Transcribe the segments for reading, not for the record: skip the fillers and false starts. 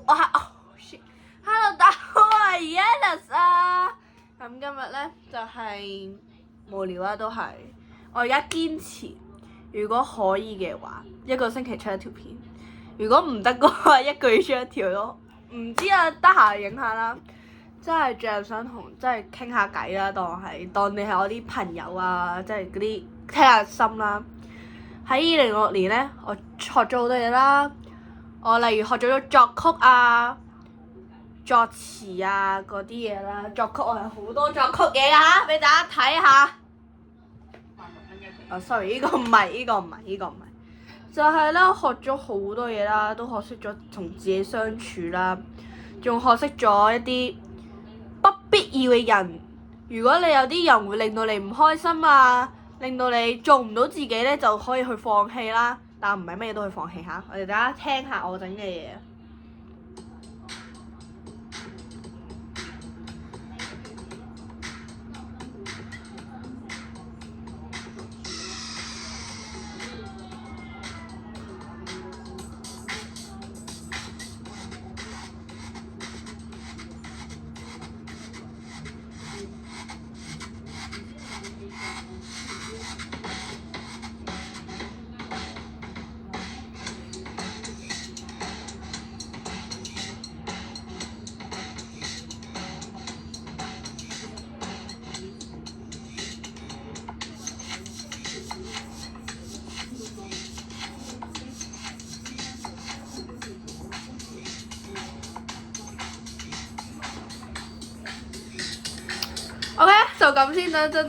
我係Hello， 大家好，我係 Yannis 啊。咁今日咧就係無聊啦，都係我而家堅持，如果可以嘅話，一個星期出一條片；如果唔得嘅話，一個月出一條咯。唔知啊，得閒影下啦。真係最後想同真係傾下偈啦，當你係我啲朋友啊，即係嗰啲聽下心啦。喺2016年咧，我學咗好多嘢啦。我例如學咗作曲啊、作詞啊嗰啲嘢啦。作曲我係好多作曲嘢㗎嚇，俾大家睇下。sorry， 呢個唔係，就係啦，學咗好多嘢啦，都學識咗同自己相處啦，仲學識咗一啲不必要嘅人。如果你有啲人會令到你唔開心啊，令到你做唔到自己咧，就可以去放棄啦。但唔係咩都去放棄下，我哋大家聽下我整嘅嘢。OK， 就咁先啦，停，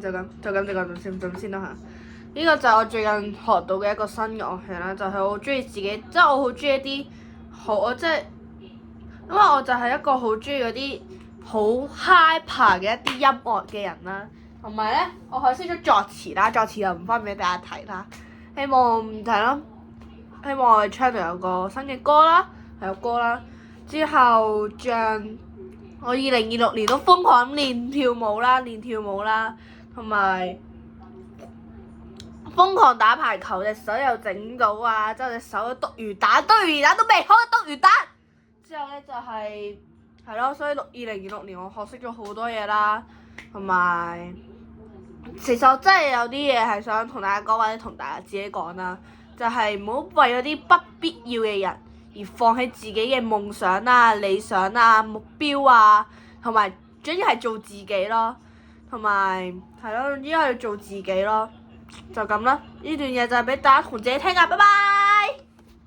就咁先啦嚇。呢個就係我最近學到嘅一個新嘅樂器啦，就係我好中意自己，即係我好中意一啲我即係，因為我就係一個好中意嗰啲好 hyper 嘅一啲音樂嘅人啦。同埋咧，我學識咗作詞啦，作詞又唔方便俾大家睇啦。希望係咯，希望我哋 channel 有個新嘅歌啦，有歌啦。之後像我2026年都瘋狂咁練跳舞啦，同埋瘋狂打排球，隻手又整到啊！之後隻手篤魚蛋都未開篤魚蛋。之後咧就係咯，所以2026年我學識咗好多嘢啦，同埋其實我真係有啲嘢係想同大家講，或者同大家自己講啦，就係唔好為咗啲不必要嘅人而放棄自己嘅夢想啊、理想啊、目標啊，同埋主要係做自己咯，同埋係咯，總之係要做自己咯，就咁啦。呢段嘢就係俾大家同自己聽啊，拜拜。